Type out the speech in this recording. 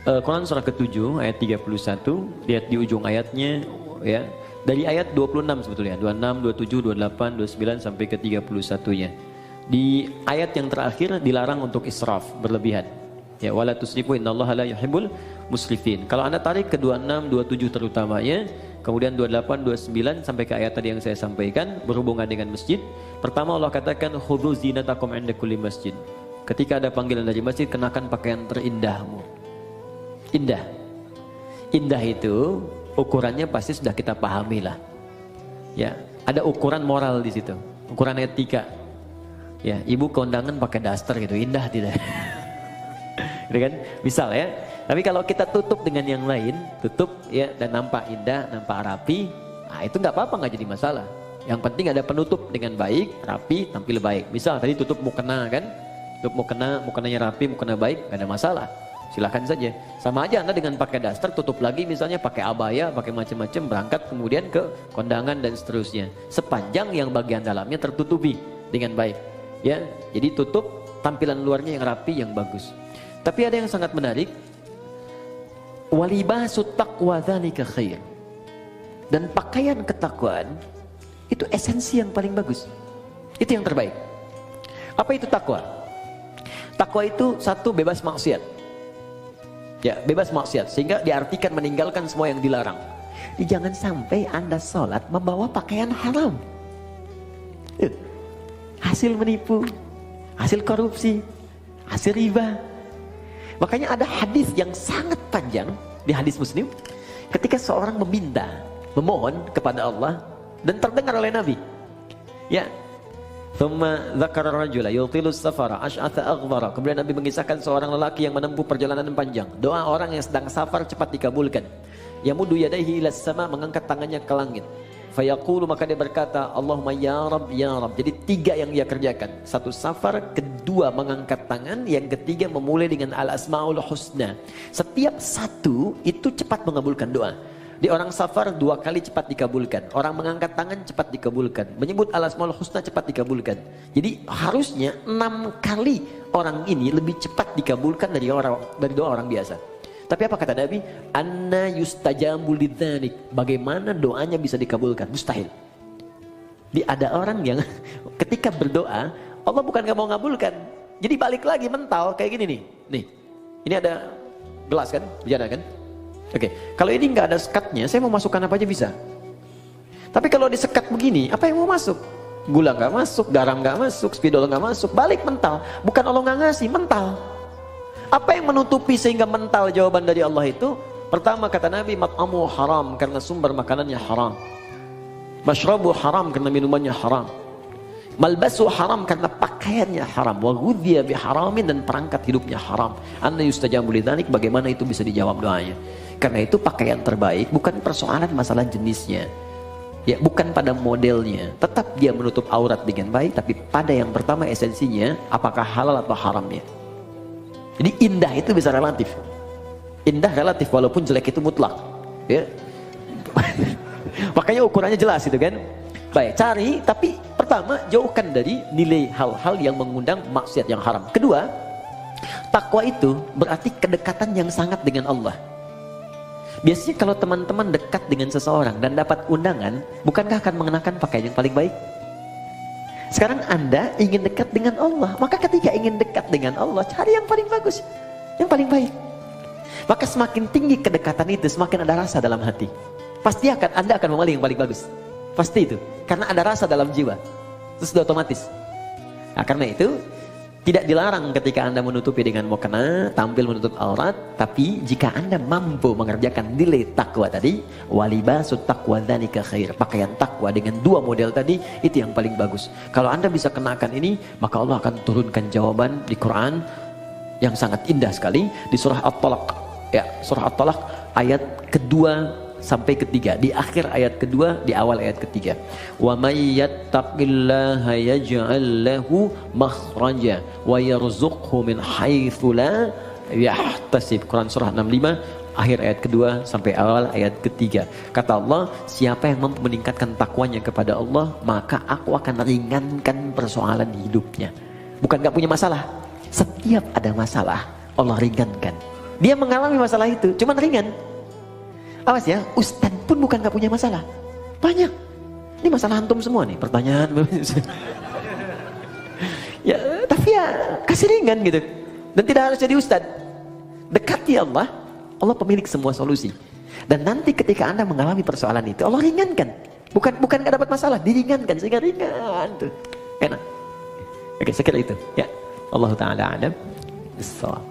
Quran surah ke-7 ayat 31, lihat di ujung ayatnya ya. Dari ayat 26 sebetulnya, 26, 27, 28, 29 sampai ke 31-nya. Di ayat yang terakhir dilarang untuk israf, berlebihan. Ya, wala tusrifu innallaha la yuhibbul musrifin. Kalau Anda tarik ke 26, 27 terutamanya, kemudian 28, 29 sampai ke ayat tadi yang saya sampaikan berhubungan dengan masjid. Pertama Allah katakan khudzu zinatakum 'inda kulli masjid. Ketika ada panggilan dari masjid, kenakan pakaian terindahmu. Indah. Indah itu ukurannya pasti sudah kita pahami lah. Ya, ada ukuran moral di situ, ukuran etika. Ya, ibu kondangan pakai daster gitu, indah tidak? Gitu kan? Misal ya. Tapi kalau kita tutup dengan yang lain, tutup ya dan nampak indah, nampak rapi, nah itu nggak apa-apa, nggak jadi masalah. Yang penting ada penutup dengan baik, rapi, tampil baik. Misal tadi tutup mukena kan, tutup mukenanya rapi, mukena baik, nggak ada masalah. Silahkan saja. Sama aja Anda dengan pakai daster, tutup lagi misalnya pakai abaya, pakai macam-macam, berangkat kemudian ke kondangan dan seterusnya. Sepanjang yang bagian dalamnya tertutupi dengan baik. Ya, jadi tutup tampilan luarnya yang rapi, yang bagus. Tapi ada yang sangat menarik. Walibasut taqwa dzalika khair. Dan pakaian ketakwaan itu esensi yang paling bagus. Itu yang terbaik. Apa itu takwa? Takwa itu satu, bebas maksiat. Ya, bebas maksiat, sehingga diartikan meninggalkan semua yang dilarang. Jangan sampai Anda sholat membawa pakaian haram. Hasil menipu, hasil korupsi, hasil riba. Makanya ada hadis yang sangat panjang di hadis Muslim, ketika seorang meminta, memohon kepada Allah dan terdengar oleh Nabi. Ya. Thumma dzakara rajula yutilu safara ash'atha aghbara. Kemudian Nabi mengisahkan seorang lelaki yang menempuh perjalanan panjang. Doa orang yang sedang safar cepat dikabulkan. Yamuddu yadayhi ilas sama, mengangkat tangannya ke langit. Fayaqulu, maka dia berkata, Allahumma ya Rabb ya Rabb. Jadi tiga yang dia kerjakan. Satu safar, kedua mengangkat tangan, yang ketiga memulai dengan al-asmaul husna. Setiap satu itu cepat mengabulkan doa. Di orang safar 2 kali cepat dikabulkan. Orang mengangkat tangan cepat dikabulkan. Menyebut al-asmaul husna cepat dikabulkan. Jadi harusnya 6 kali orang ini lebih cepat dikabulkan dari doa orang biasa. Tapi apa kata Nabi? Anna yustajabu lidzalik. Bagaimana doanya bisa dikabulkan? Mustahil. Ada orang yang ketika berdoa, Allah bukan gak mau ngabulkan. Jadi balik lagi mental kayak gini nih. Nih, ini ada gelas kan? Bejana kan? Oke, kalau ini nggak ada sekatnya, saya mau masukkan apa aja bisa. Tapi kalau disekat begini, apa yang mau masuk? Gula nggak masuk, garam nggak masuk, spidol nggak masuk. Balik mental. Bukan Allah nggak ngasih, mental. Apa yang menutupi sehingga mental jawaban dari Allah itu? Pertama kata Nabi, mat'amu haram, karena sumber makanannya haram. Mashrabu haram, karena minumannya haram. Malbasu haram, karena pakaiannya haram. Wa ghudhiya biharamin, dan perangkat hidupnya haram. Anna yustajabu lidzalik, bagaimana itu bisa dijawab doanya? Karena itu pakaian terbaik bukan persoalan masalah jenisnya, ya, bukan pada modelnya. Tetap dia menutup aurat dengan baik, tapi pada yang pertama esensinya, apakah halal atau haramnya. Jadi indah itu bisa relatif. Indah relatif, walaupun jelek itu mutlak. Ya. Makanya ukurannya jelas itu kan. Baik, cari, tapi pertama jauhkan dari nilai hal-hal yang mengundang maksiat yang haram. Kedua, takwa itu berarti kedekatan yang sangat dengan Allah. Biasanya kalau teman-teman dekat dengan seseorang dan dapat undangan, bukankah akan mengenakan pakaian yang paling baik? Sekarang Anda ingin dekat dengan Allah, maka ketika ingin dekat dengan Allah, cari yang paling bagus, yang paling baik. Maka semakin tinggi kedekatan itu, semakin ada rasa dalam hati. Pasti Anda akan memilih yang paling bagus. Pasti itu, karena ada rasa dalam jiwa. Itu sudah otomatis. Nah, karena itu tidak dilarang ketika Anda menutupi dengan mukena, tampil menutup aurat. Tapi jika Anda mampu mengerjakan nilai takwa tadi, walibasut taqwa dzalika khair. Pakaian takwa dengan 2 model tadi, itu yang paling bagus. Kalau Anda bisa kenakan ini, maka Allah akan turunkan jawaban di Quran yang sangat indah sekali di surah At-Talaq. Ya, surah At-Talaq ayat kedua sampai ketiga, di akhir ayat kedua, di awal ayat ketiga. Wa may yattaqillaha yaj'al lahu makhraja wa yarzuqhu min haitsu la yahtasib. Quran surah 65 akhir ayat kedua sampai awal ayat ketiga. Kata Allah, siapa yang mampu meningkatkan takwanya kepada Allah, maka aku akan ringankan persoalan hidupnya. Bukan gak punya masalah, setiap ada masalah Allah ringankan. Dia mengalami masalah itu, cuman ringan. Awas ya, ustadz pun bukan gak punya masalah. Banyak. Ini masalah antum semua nih, pertanyaan. Ya, tapi ya kasih ringan gitu. Dan tidak harus jadi ustadz. Dekati Allah, Allah pemilik semua solusi. Dan nanti ketika Anda mengalami persoalan itu, Allah ringankan. Bukan gak dapat masalah, diringankan sehingga ringan tuh. Enak. Oke, sekira itu. Ya. Allah Ta'ala alam. Bissawab.